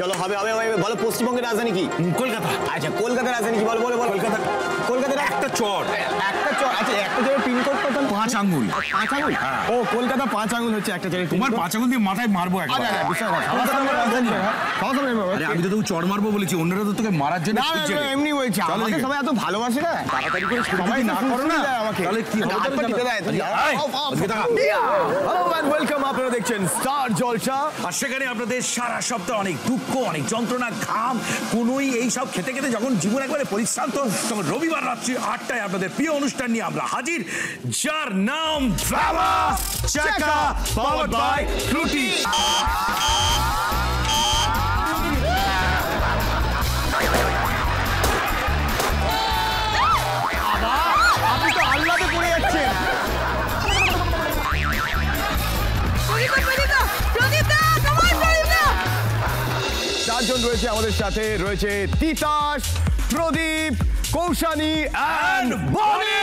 চলো হবে হবে হবে বলো পশ্চিমবঙ্গের রাজধানী কি? কলকাতা। আচ্ছা কলকাতার রাজধানী কি বলো বলো বলো। কলকাতা। কলকাতার একটা চর। একটা চর। আচ্ছা একটা চরের পিনকোড কত? 5 আঙ্গুল। 5 আঙ্গুল? ও কলকাতা 5 আঙ্গুল হচ্ছে একটা চরের। তোমার 5 আঙ্গুল দিয়ে মাথায় মারবো একবার। আচ্ছা বিষয় না। কলকাতার রাজধানী। আরে আমি তো তোকে চড় মারবো বলেছি, অন্যরা তো তোকে মারার জন্য খুঁজছে। না এমনি বলছি, আমাকে সবাই এত ভালোবাসে না, তাড়াতাড়ি করে সবাই না করো না আমাকে, তাহলে কি হবে? হাত পা টিপে দেয়। হ্যালো এন্ড ওয়েলকাম, আপনারা দেখছেন স্টার জলসা। আর সেখানে আপনাদের সারা সপ্তাহ অনেক দুঃখ, অনেক যন্ত্রণা, ঘাম, কোনোই এই সব খেতে খেতে যখন জীবন একবারে পরিশ্রান্ত, তখন রবিবার রাত্রি 8টায় আপনাদের প্রিয় অনুষ্ঠান নিয়ে আমরা হাজির, যার নাম ড্রামা চেকা পাওয়ার্ড বাই ফ্রুটি। আপনি তো আল্লাহতে পড়ে যাচ্ছেন। চারজন রয়েছে আমাদের সাথে, রয়েছে তিতাস, প্রদীপ, কৌশানী এন্ড বনি।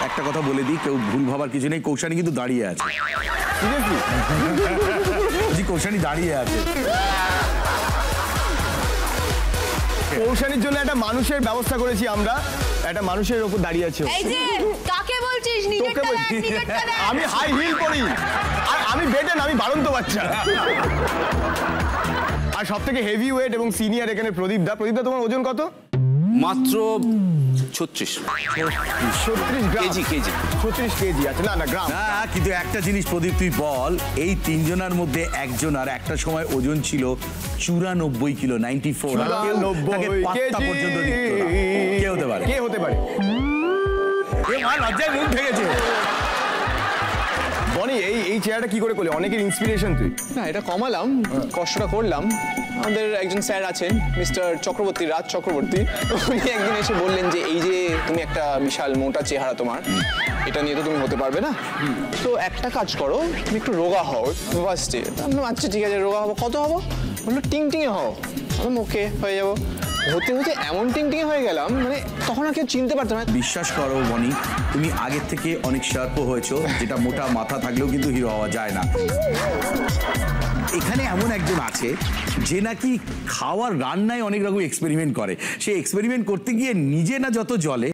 একটা কথা বলে দিই, কেউ ভুল ভাবার কিছু নেই, কৌশানী কিন্তু দাঁড়িয়ে আছে। জি কৌশানী দাঁড়িয়ে আছে। কৌশানীর জন্য একটা মানুষের ব্যবস্থা করেছি আমরা, একটা মানুষের উপর দাঁড়িয়ে আছে। এই যে কাকে বলছিস? নিজেরটা দেখ, নিজেরটা দেখ। আমি হাই হিল পরি আর আমি বেটেন, আমি বাড়ন্ত বাচ্চা। আর সব থেকে হেভি ওয়েট এবং সিনিয়র এখানে প্রদীপ দা। প্রদীপ দা তোমার ওজন কত? মাত্র 36 গ্রাম। KG 36 KG. আচ্ছা না না গ্রাম না, কিন্তু একটা জিনিস প্রদীপ তুই বল, এই তিনজনের মধ্যে একজন আর একটা সময় ওজন ছিল 94 কিলো, 94। আর কেউ তাকে পাত্তা পর্যন্ত দিত না। কে হতে পারে? কে হতে পারে? এ মা লজ্জায় মুখ ভেঙেছে। বনি এই চেহারাটা কি করে করলি? অনেকের ইন্সপিরেশন তুই। না এটা কমালাম, কষ্টটা করলাম। আমাদের একজন স্যার আছেন মিস্টার চক্রবর্তী, রাজ চক্রবর্তী, উনি একদিন এসে বললেন যে এই যে তুমি একটা বিশাল মোটা চেহারা তোমার, এটা নিয়ে তো তুমি হতে পারবে না, তো একটা কাজ করো, তুমি একটু রোগা হও ফার্স্টে। আচ্ছা ঠিক আছে রোগা হবো, কত হবো? বললো টিংটিঙে হও। আমি ওকে হয়ে যাবো। হতে হতে এমন টিংটিঙে হয়ে গেলাম, মানে তখন আর কেউ চিনতে পারতো না। বিশ্বাস করো বনি, তুমি আগের থেকে অনেক শার্প হয়েছো, যেটা মোটা মাথা থাকলেও কিন্তু হিরো হওয়া যায় না। এখানে এমন একজন আছে যে নাকি খাওয়ার রান্নায় অনেক রকম এক্সপেরিমেন্ট করে, সে এক্সপেরিমেন্ট করতে গিয়ে নিজে না যত জলে